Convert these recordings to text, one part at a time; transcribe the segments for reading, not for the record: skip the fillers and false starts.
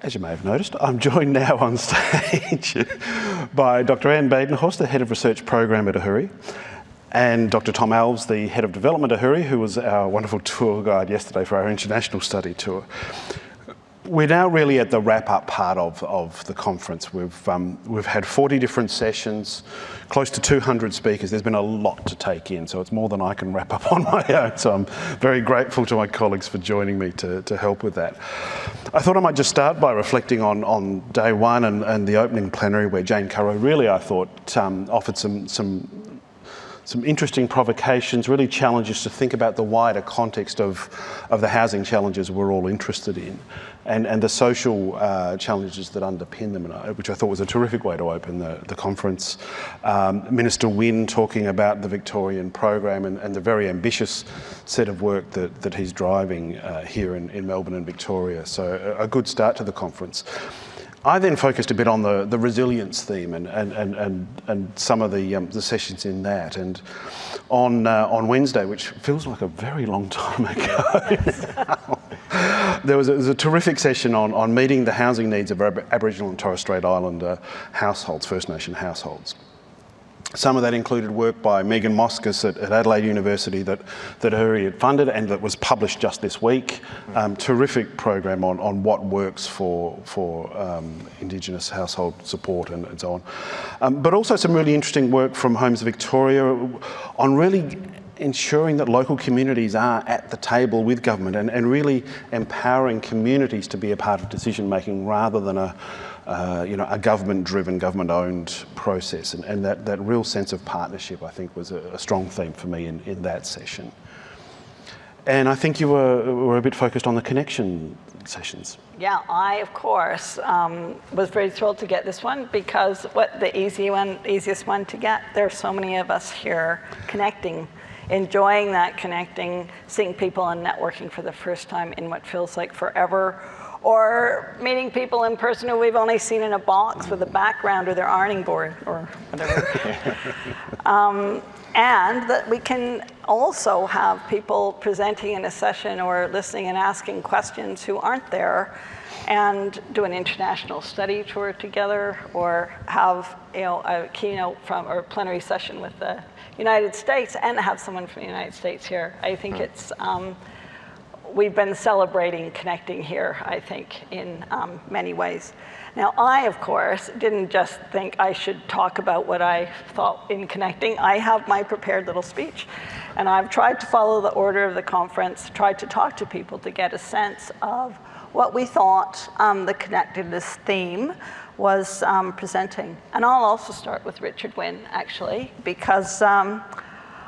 As you may have noticed, I'm joined now on stage by Dr. Anne Badenhorst, the Head of Research Program at AHURI, and Dr. Tom Alves, the Head of Development at AHURI, who was our wonderful tour guide yesterday for our international study tour. We're now really at the wrap-up part of the conference. We've had 40 different sessions, close to 200 speakers. There's been a lot to take in, so it's more than I can wrap up on my own. So I'm very grateful to my colleagues for joining me to help with that. I thought I might just start by reflecting on day one and the opening plenary, where Jane Currow really, I thought, offered some interesting provocations, really challenges to think about the wider context of the housing challenges we're all interested in, and the social challenges that underpin them, which I thought was a terrific way to open the conference. Minister Wynne talking about the Victorian program and the very ambitious set of work that he's driving here in Melbourne and Victoria. So a good start to the conference. I then focused a bit on the resilience theme and some of the sessions in that. And on Wednesday, which feels like a very long time ago, there was a terrific session on meeting the housing needs of Aboriginal and Torres Strait Islander households, First Nation households. Some of that included work by Megan Moskos at Adelaide University that AHURI had funded and that was published just this week. Terrific program on what works for Indigenous household support and so on. But also some really interesting work from Homes Victoria on really ensuring that local communities are at the table with government and really empowering communities to be a part of decision making rather than a government-driven, government-owned process, and that real sense of partnership, I think, was a strong theme for me in that session. And I think you were a bit focused on the connection sessions. Yeah, I, of course, was very thrilled to get this one because the easiest one to get, there are so many of us here connecting, enjoying that connecting, seeing people and networking for the first time in what feels like forever, or meeting people in person who we've only seen in a box with a background or their ironing board or whatever. And that we can also have people presenting in a session or listening and asking questions who aren't there, and do an international study tour together, or have a keynote or plenary session with the United States, and have someone from the United States here. I think it's we've been celebrating connecting here, I think, in many ways. Now, I, of course, didn't just think I should talk about what I thought in connecting. I have my prepared little speech, and I've tried to follow the order of the conference, tried to talk to people to get a sense of what we thought the connectedness theme was presenting. And I'll also start with Richard Wynne, actually, because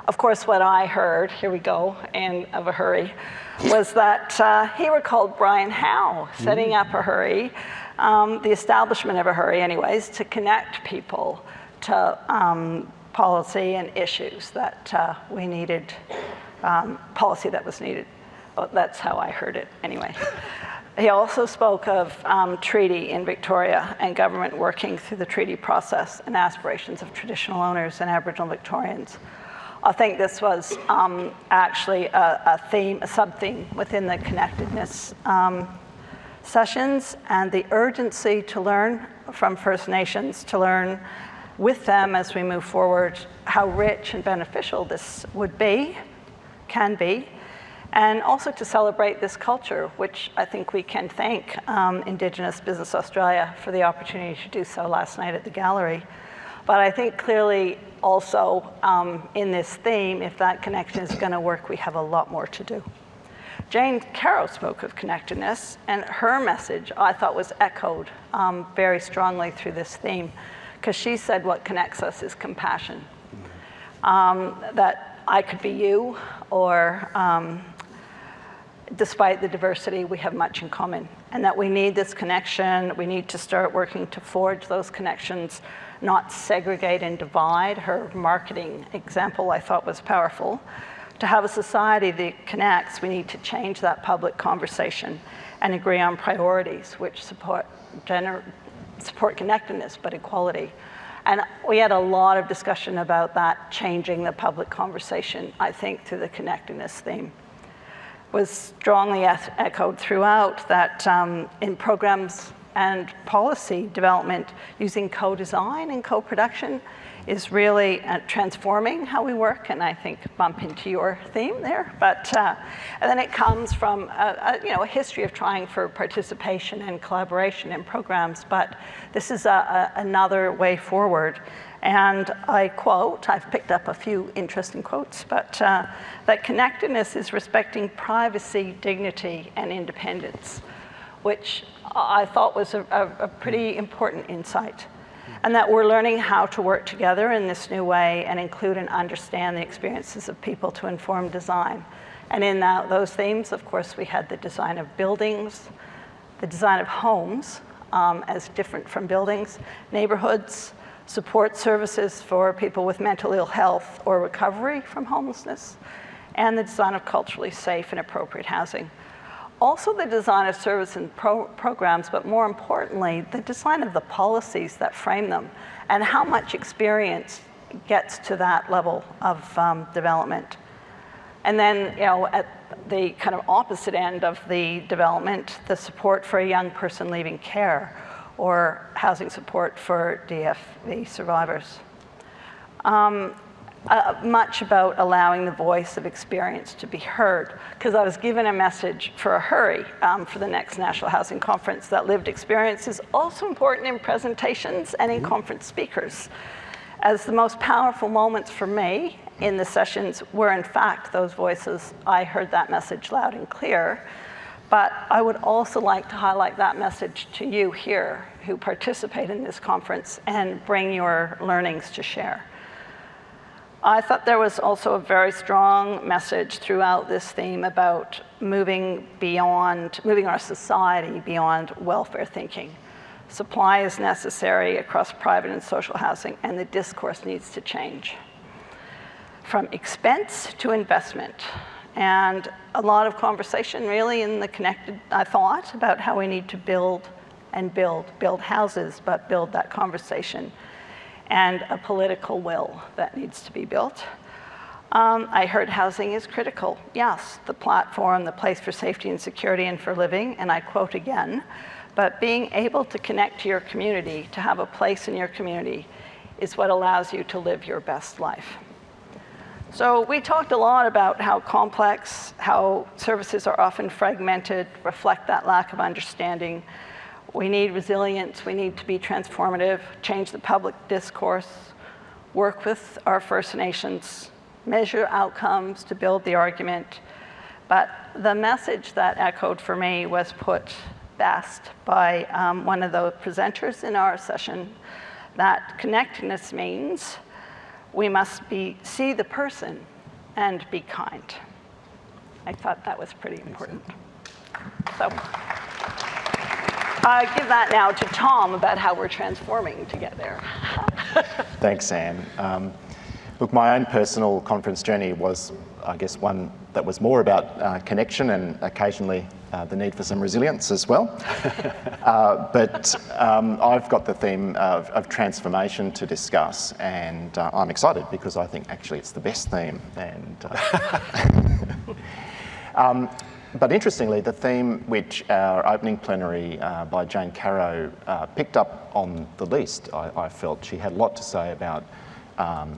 of course, what I heard, here we go, and of AHURI, was that he recalled Brian Howe setting up AHURI, the establishment of AHURI anyways, to connect people to policy and issues that we needed, policy that was needed. Well, that's how I heard it anyway. He also spoke of treaty in Victoria and government working through the treaty process and aspirations of traditional owners and Aboriginal Victorians. I think this was actually a theme, a sub-theme within the connectedness sessions, and the urgency to learn from First Nations, to learn with them as we move forward how rich and beneficial this would be, can be, and also to celebrate this culture, which I think we can thank Indigenous Business Australia for the opportunity to do so last night at the gallery. But I think clearly also in this theme, if that connection is going to work, we have a lot more to do. Jane Currow spoke of connectedness, and her message I thought was echoed very strongly through this theme, because she said what connects us is compassion. That I could be you, or despite the diversity, we have much in common, and that we need this connection. We need to start working to forge those connections, not segregate and divide. Her marketing example I thought was powerful. To have a society that connects, we need to change that public conversation and agree on priorities which support connectedness, but equality. And we had a lot of discussion about that, changing the public conversation, I think, through the connectedness theme. Was strongly echoed throughout that in programs and policy development using co-design and co-production is really transforming how we work, and I think bump into your theme there. But and then it comes from a history of trying for participation and collaboration in programs. But this is another way forward. And I quote, I've picked up a few interesting quotes, but that connectedness is respecting privacy, dignity, and independence, which I thought was a pretty important insight. And that we're learning how to work together in this new way and include and understand the experiences of people to inform design. And in those themes, of course, we had the design of buildings, the design of homes as different from buildings, neighborhoods, support services for people with mental ill health or recovery from homelessness, and the design of culturally safe and appropriate housing. Also the design of service and programs, but more importantly, the design of the policies that frame them and how much experience gets to that level of development. And then, at the kind of opposite end of the development, the support for a young person leaving care or housing support for DFV survivors. Much about allowing the voice of experience to be heard, because I was given a message for a hurry for the next National Housing Conference that lived experience is also important in presentations and in conference speakers, as the most powerful moments for me in the sessions were in fact those voices. I heard that message loud and clear, but I would also like to highlight that message to you here who participate in this conference and bring your learnings to share. I thought there was also a very strong message throughout this theme about moving our society beyond welfare thinking. Supply is necessary across private and social housing, and the discourse needs to change. From expense to investment. And a lot of conversation really in the connected, I thought, about how we need to build houses, but build that conversation, and a political will that needs to be built. I heard housing is critical. Yes, the platform, the place for safety and security and for living, and I quote again, but being able to connect to your community, to have a place in your community, is what allows you to live your best life. So we talked a lot about how complex, how services are often fragmented, reflect that lack of understanding. We need resilience, we need to be transformative, change the public discourse, work with our First Nations, measure outcomes to build the argument. But the message that echoed for me was put best by one of the presenters in our session, that connectedness means we must see the person and be kind. I thought that was pretty important. So. I give that now to Tom about how we're transforming to get there. Thanks, Anne. Look, my own personal conference journey was, I guess, one that was more about connection and occasionally the need for some resilience as well. But I've got the theme of transformation to discuss, and I'm excited because I think actually it's the best theme. And but interestingly, the theme which our opening plenary by Jane Caro picked up on the least, I felt she had a lot to say about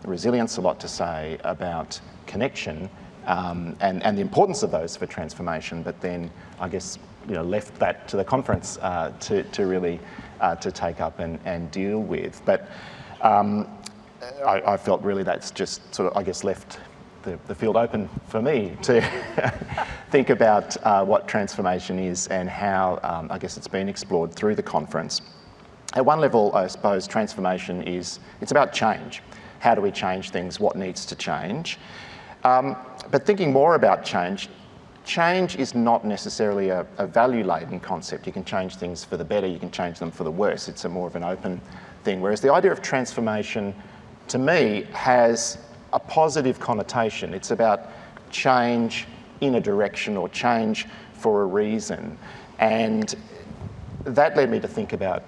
resilience, a lot to say about connection, and the importance of those for transformation, but then I guess left that to the conference to really to take up and deal with. But I felt really that's just sort of, I guess, left the field open for me to think about what transformation is and how I guess it's been explored through the conference. At one level, I suppose transformation it's about change. How do we change things? What needs to change? But thinking more about change is not necessarily a value-laden concept. You can change things for the better, you can change them for the worse. It's more of an open thing. Whereas the idea of transformation, to me, has a positive connotation. It's about change in a direction or change for a reason. And that led me to think about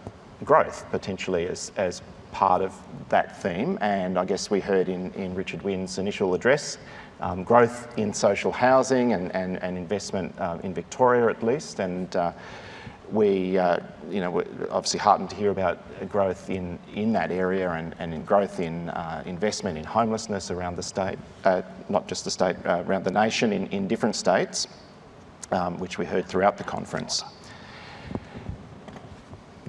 growth potentially as part of that theme. And I guess we heard in Richard Wynn's initial address, growth in social housing and investment in Victoria at least. And we're obviously heartened to hear about growth in that area and in growth in investment in homelessness around the state, not just the state, around the nation in different states, which we heard throughout the conference.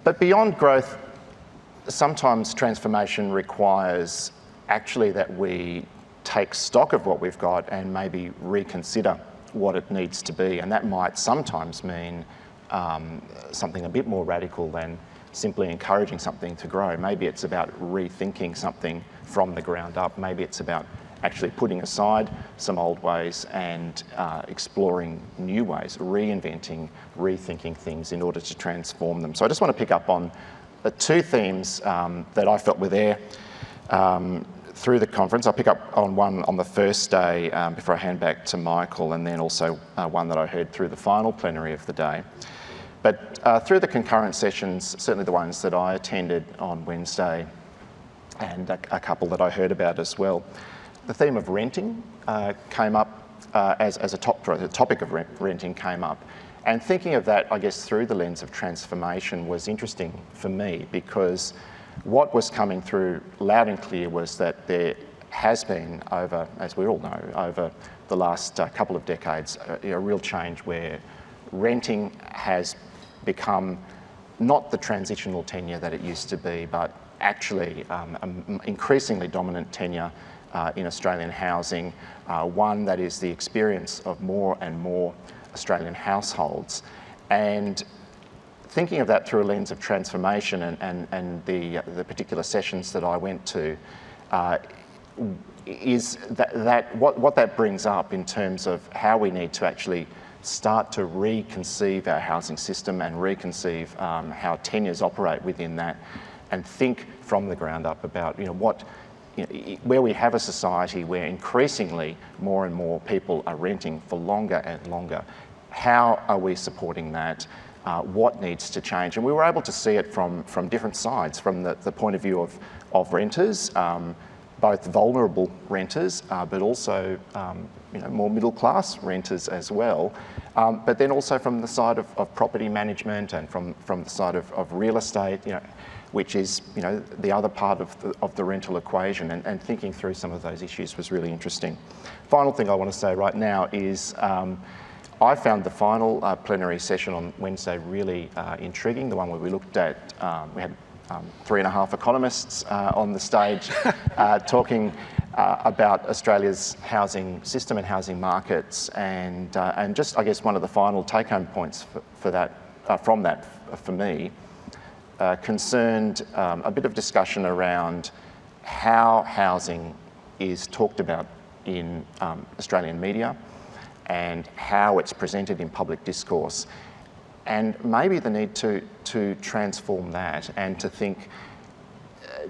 But beyond growth, sometimes transformation requires actually that we take stock of what we've got and maybe reconsider what it needs to be, and that might sometimes mean something a bit more radical than simply encouraging something to grow. Maybe it's about rethinking something from the ground up. Maybe it's about actually putting aside some old ways and exploring new ways, reinventing, rethinking things in order to transform them. So I just want to pick up on the two themes that I felt were there through the conference. I'll pick up on one on the first day before I hand back to Michael, and then also one that I heard through the final plenary of the day. But through the concurrent sessions, certainly the ones that I attended on Wednesday and a couple that I heard about as well, the theme of renting came up as a topic of renting came up. And thinking of that, I guess, through the lens of transformation was interesting for me, because what was coming through loud and clear was that there has been, over, as we all know, over the last couple of decades, a real change where renting has become not the transitional tenure that it used to be, but actually an increasingly dominant tenure in Australian housing, one that is the experience of more and more Australian households. And thinking of that through a lens of transformation and the particular sessions that I went to, is that what that brings up in terms of how we need to actually start to reconceive our housing system and reconceive how tenures operate within that, and think from the ground up about where we have a society where increasingly more and more people are renting for longer and longer. How are we supporting that? What needs to change? And we were able to see it from different sides, from the point of view of renters, both vulnerable renters, but also more middle class renters as well. But then also from the side of property management and from the side of real estate, which is the other part of the rental equation, and thinking through some of those issues was really interesting. Final thing I want to say right now is I found the final plenary session on Wednesday really intriguing, the one where we looked at, we had 3.5 economists on the stage talking about Australia's housing system and housing markets, and just, I guess, one of the final take-home points for that, from that for me, concerned a bit of discussion around how housing is talked about in Australian media and how it's presented in public discourse, and maybe the need to transform that and to think,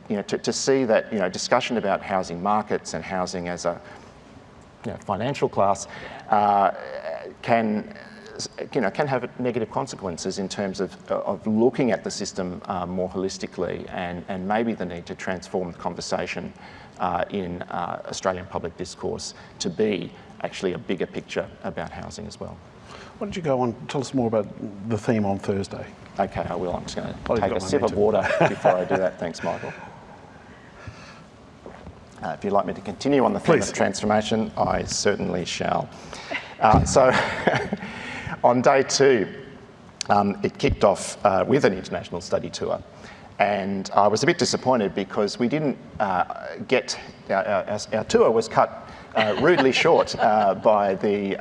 to see that discussion about housing markets and housing as a financial class can have negative consequences in terms of looking at the system more holistically, and maybe the need to transform the conversation in Australian public discourse to be actually a bigger picture about housing as well. Why don't you go on, tell us more about the theme on Thursday? Okay, I will. I'm just going to take a sip of water before I do that. Thanks, Michael. If you'd like me to continue on the theme of transformation, I certainly shall. So on day 2, it kicked off with an international study tour. And I was a bit disappointed because we didn't get, our tour was cut rudely short by the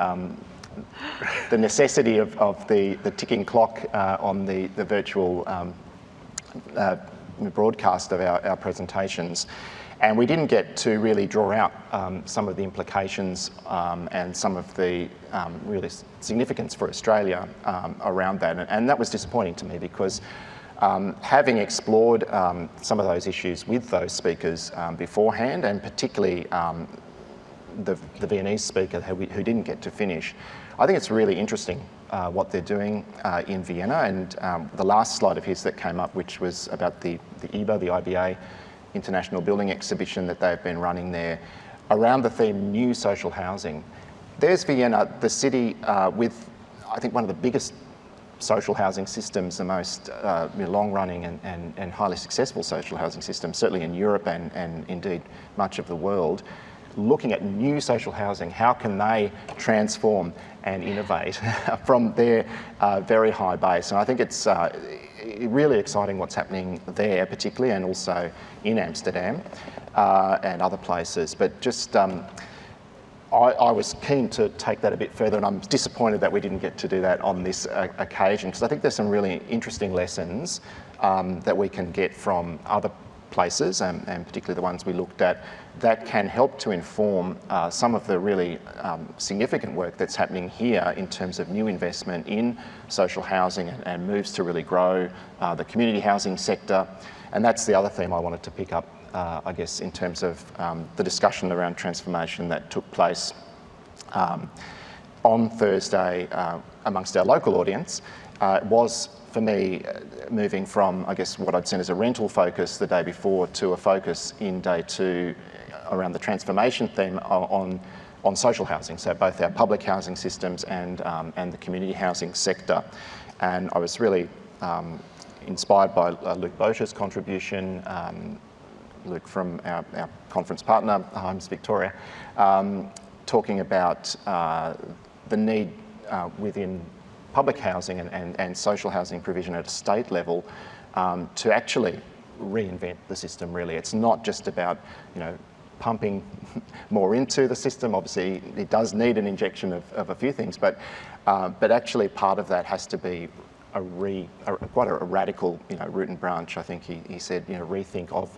necessity of the ticking clock on the virtual broadcast of our presentations. And we didn't get to really draw out some of the implications and some of the really significance for Australia around that. And that was disappointing to me because having explored some of those issues with those speakers beforehand, and particularly the Viennese speaker who didn't get to finish, I think it's really interesting what they're doing in Vienna. And the last slide of his that came up, which was about the IBA, the IBA International Building Exhibition that they've been running there, around the theme new social housing. There's Vienna, the city with, I think, one of the biggest social housing systems, the most long-running and highly successful social housing systems, certainly in Europe and indeed much of the world, looking at new social housing, how can they transform and innovate from their very high base. And I think it's really exciting what's happening there particularly, and also in Amsterdam and other places. But just I was keen to take that a bit further, and I'm disappointed that we didn't get to do that on this occasion, because I think there's some really interesting lessons that we can get from other places, and particularly the ones we looked at, that can help to inform some of the really significant work that's happening here in terms of new investment in social housing and moves to really grow the community housing sector. And that's the other theme I wanted to pick up, I guess, in terms of the discussion around transformation that took place on Thursday amongst our local audience. Was, for me, moving from, I guess, what I'd seen as a rental focus the day before to a focus in day two around the transformation theme on social housing, so both our public housing systems and the community housing sector. And I was really inspired by Luke Bosch's contribution, Luke from our conference partner, Homes Victoria, talking about the need within public housing and social housing provision at a state level to actually reinvent the system, really. It's not just about, pumping more into the system. Obviously, it does need an injection of a few things, but actually part of that has to be quite a radical, root and branch, I think he said, rethink of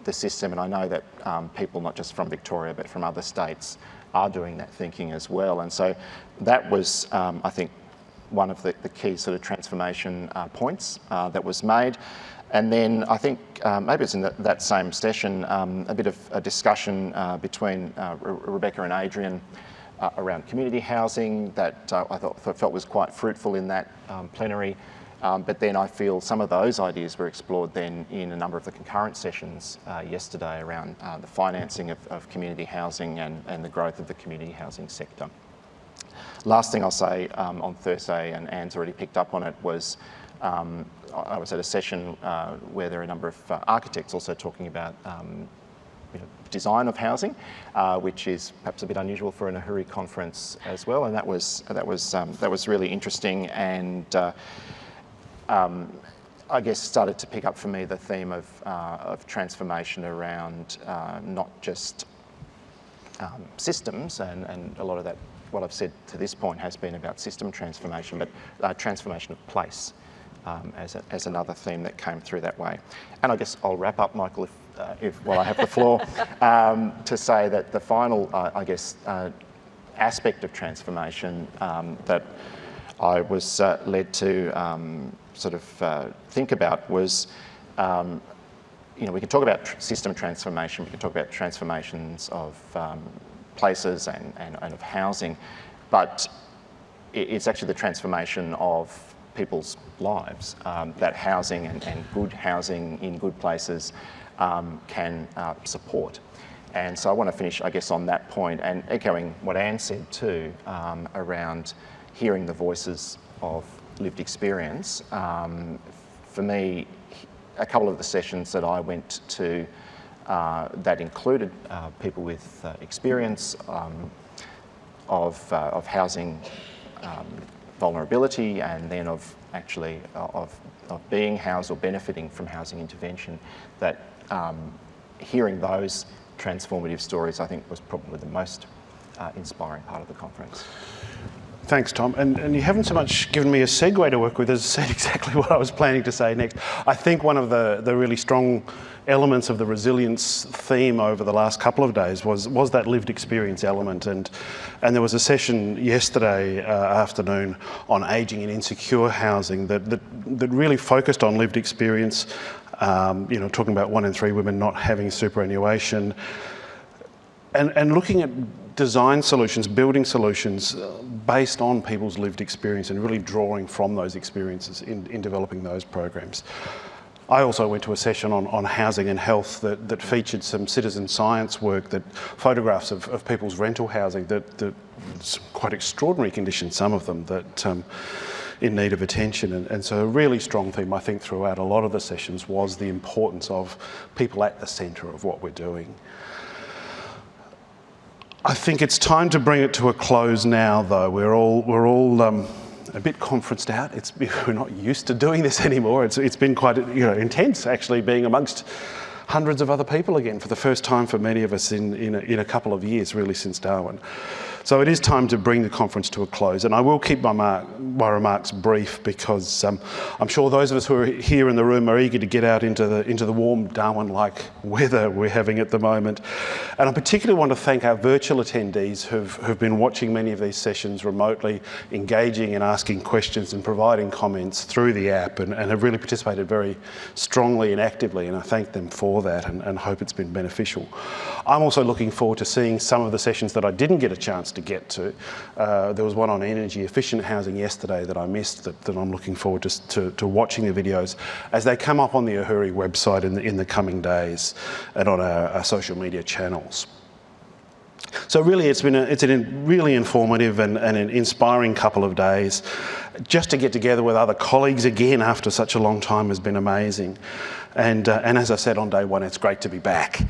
the system. And I know that people, not just from Victoria, but from other states, are doing that thinking as well. And so that was, I think, one of the key sort of transformation points that was made. And then I think maybe it's in that same session, a bit of a discussion between Rebecca and Adrian around community housing that I felt was quite fruitful in that plenary. But then I feel some of those ideas were explored then in a number of the concurrent sessions yesterday around the financing of community housing and the growth of the community housing sector. Last thing I'll say on Thursday, and Anne's already picked up on it, was I was at a session where there are a number of architects also talking about design of housing, which is perhaps a bit unusual for an Ahuri conference as well, and that was really interesting, and I guess started to pick up for me the theme of transformation around not just systems, and a lot of that, what I've said to this point has been about system transformation, but transformation of place as another theme that came through that way. And I guess I'll wrap up, Michael, if while I have the floor, to say that the final, I guess, aspect of transformation that I was led to sort of think about was, we can talk about system transformation, we can talk about transformations of places and of housing, but it's actually the transformation of people's lives that housing and good housing in good places can support. And so I want to finish, I guess, on that point and echoing what Anne said too around hearing the voices of lived experience. For me, a couple of the sessions that I went to that included people with experience of housing vulnerability, and then of being housed or benefiting from housing intervention, that hearing those transformative stories, I think, was probably the most inspiring part of the conference. Thanks, Tom. And you haven't so much given me a segue to work with as said exactly what I was planning to say next. I think one of the really strong elements of the resilience theme over the last couple of days was that lived experience element. And there was a session yesterday afternoon on ageing and insecure housing that really focused on lived experience, talking about 1 in 3 women not having superannuation, and looking at design solutions, building solutions based on people's lived experience and really drawing from those experiences in developing those programs. I also went to a session on housing and health that featured some citizen science work, photographs of people's rental housing, that quite extraordinary conditions, some of them, that in need of attention. And so a really strong theme, I think, throughout a lot of the sessions was the importance of people at the centre of what we're doing. I think it's time to bring it to a close now, though. We're all a bit conferenced out. We're not used to doing this anymore. It's been quite intense, actually, being amongst hundreds of other people again for the first time for many of us in a couple of years, really, since Darwin. So it is time to bring the conference to a close, and I will keep my remarks brief because I'm sure those of us who are here in the room are eager to get out into the warm Darwin-like weather we're having at the moment. And I particularly want to thank our virtual attendees who've been watching many of these sessions remotely, engaging and asking questions and providing comments through the app, and have really participated very strongly and actively, and I thank them for that and hope it's been beneficial. I'm also looking forward to seeing some of the sessions that I didn't get a chance to get to. There was one on energy efficient housing yesterday that I missed that I'm looking forward to watching the videos as they come up on the Uhuru website in the coming days and on our social media channels. So really it's a really informative and an inspiring couple of days. Just to get together with other colleagues again after such a long time has been amazing. And as I said on day one, it's great to be back.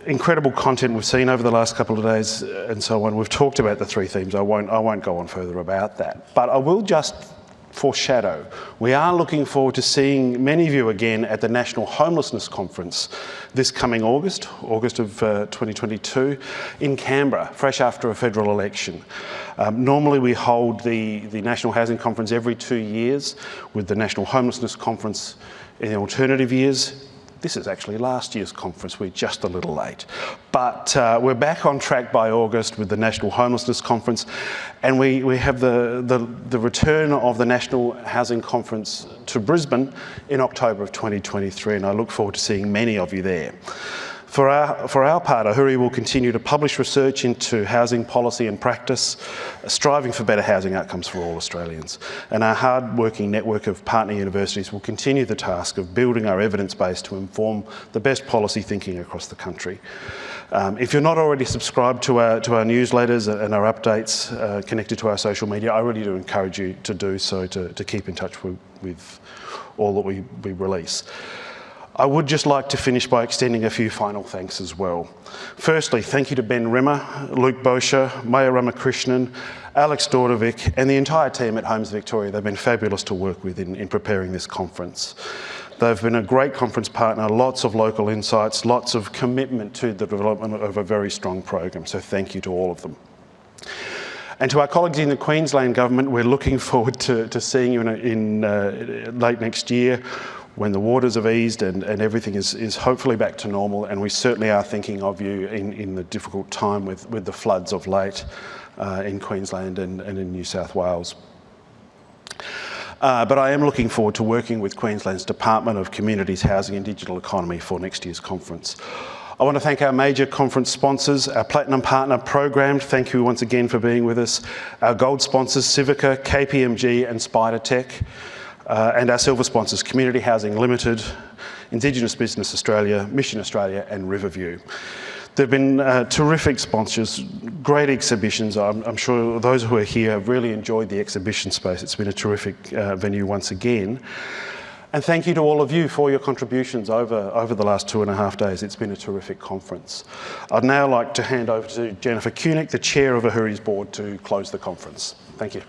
Incredible content we've seen over the last couple of days and so on. We've talked about the three themes. I won't go on further about that. But I will just foreshadow. We are looking forward to seeing many of you again at the National Homelessness Conference this coming August of 2022 in Canberra, fresh after a federal election. Normally we hold the National Housing Conference every 2 years, with the National Homelessness Conference in the alternative years. This is actually last year's conference, we're just a little late. But we're back on track by August with the National Homelessness Conference, and we have the return of the National Housing Conference to Brisbane in October of 2023, and I look forward to seeing many of you there. For our part, Uhuru will continue to publish research into housing policy and practice, striving for better housing outcomes for all Australians. And our hard-working network of partner universities will continue the task of building our evidence base to inform the best policy thinking across the country. If you're not already subscribed to our newsletters and our updates connected to our social media, I really do encourage you to do so, to keep in touch with all that we release. I would just like to finish by extending a few final thanks as well. Firstly, thank you to Ben Rimmer, Luke Bosher, Maya Ramakrishnan, Alex Dordovic, and the entire team at Homes Victoria. They've been fabulous to work with in preparing this conference. They've been a great conference partner, lots of local insights, lots of commitment to the development of a very strong program, so thank you to all of them. And to our colleagues in the Queensland Government, we're looking forward to seeing you in late next year, when the waters have eased and everything is hopefully back to normal, and we certainly are thinking of you in the difficult time with the floods of late in Queensland and in New South Wales. But I am looking forward to working with Queensland's Department of Communities, Housing and Digital Economy for next year's conference. I want to thank our major conference sponsors, our Platinum Partner Program, thank you once again for being with us, our Gold sponsors, Civica, KPMG and Spidertech, and our silver sponsors, Community Housing Limited, Indigenous Business Australia, Mission Australia and Riverview. There have been terrific sponsors, great exhibitions. I'm sure those who are here have really enjoyed the exhibition space. It's been a terrific venue once again. And thank you to all of you for your contributions over the last 2.5 days. It's been a terrific conference. I'd now like to hand over to Jennifer Kunick, the Chair of Uhuri's board, to close the conference. Thank you.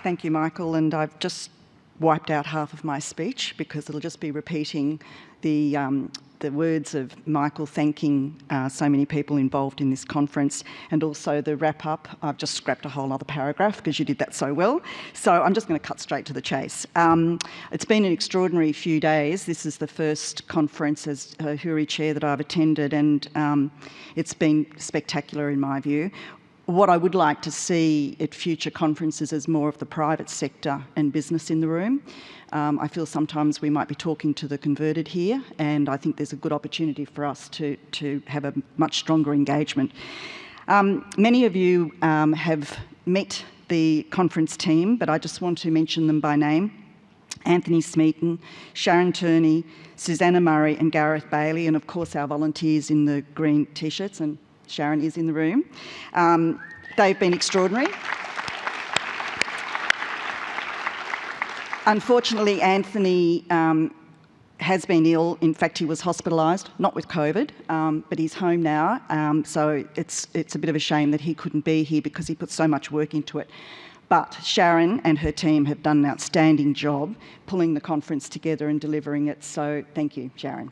Thank you, Michael, and I've just wiped out half of my speech because it'll just be repeating the words of Michael thanking so many people involved in this conference, and also the wrap-up. I've just scrapped a whole other paragraph because you did that so well. So I'm just going to cut straight to the chase. It's been an extraordinary few days. This is the first conference as Uhuru Chair that I've attended, and it's been spectacular in my view. What I would like to see at future conferences is more of the private sector and business in the room. I feel sometimes we might be talking to the converted here, and I think there's a good opportunity for us to have a much stronger engagement. Many of you have met the conference team, but I just want to mention them by name. Anthony Smeaton, Sharon Turney, Susanna Murray and Gareth Bailey, and of course our volunteers in the green T-shirts, and Sharon is in the room. They've been extraordinary. Unfortunately, Anthony has been ill. In fact, he was hospitalised, not with COVID, but he's home now. So it's a bit of a shame that he couldn't be here because he put so much work into it. But Sharon and her team have done an outstanding job pulling the conference together and delivering it. So thank you, Sharon.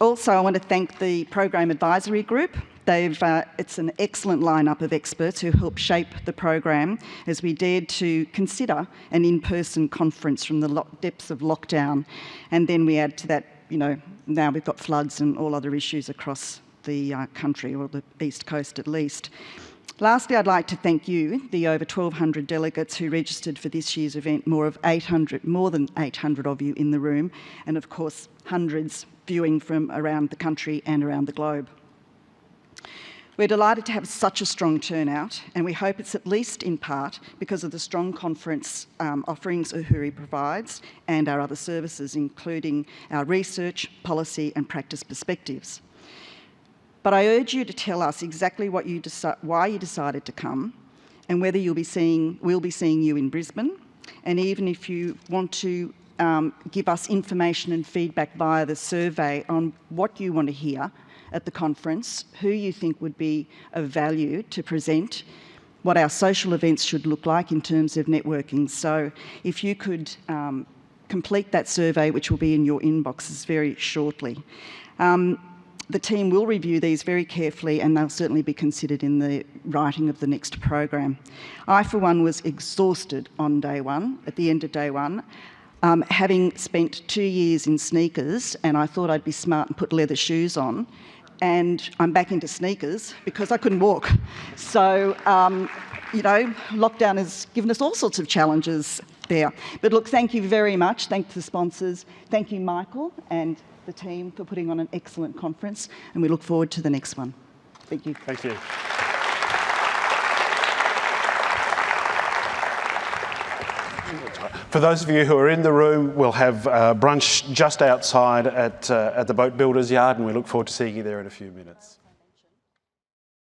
Also, I want to thank the Program Advisory Group. It's an excellent lineup of experts who helped shape the program as we dared to consider an in-person conference from the depths of lockdown. And then we add to that, now we've got floods and all other issues across the country, or the East Coast at least. Lastly, I'd like to thank you, the over 1,200 delegates who registered for this year's event, more than 800 of you in the room, and of course, hundreds viewing from around the country and around the globe. We're delighted to have such a strong turnout, and we hope it's at least in part because of the strong conference offerings Uhuru provides and our other services, including our research, policy and practice perspectives. But I urge you to tell us exactly why you decided to come, and whether we'll be seeing you in Brisbane, and even if you want to give us information and feedback via the survey on what you want to hear at the conference, who you think would be of value to present, what our social events should look like in terms of networking. So if you could complete that survey, which will be in your inboxes very shortly. The team will review these very carefully, and they'll certainly be considered in the writing of the next program. I, for one, was exhausted on day one, at the end of day one, having spent 2 years in sneakers, and I thought I'd be smart and put leather shoes on, and I'm back into sneakers because I couldn't walk. So, lockdown has given us all sorts of challenges there. But look, thank you very much. Thank the sponsors. Thank you, Michael, and the team for putting on an excellent conference, and we look forward to the next one. Thank you. Thank you. For those of you who are in the room, we'll have brunch just outside at the Boat Builders Yard, and we look forward to seeing you there in a few minutes.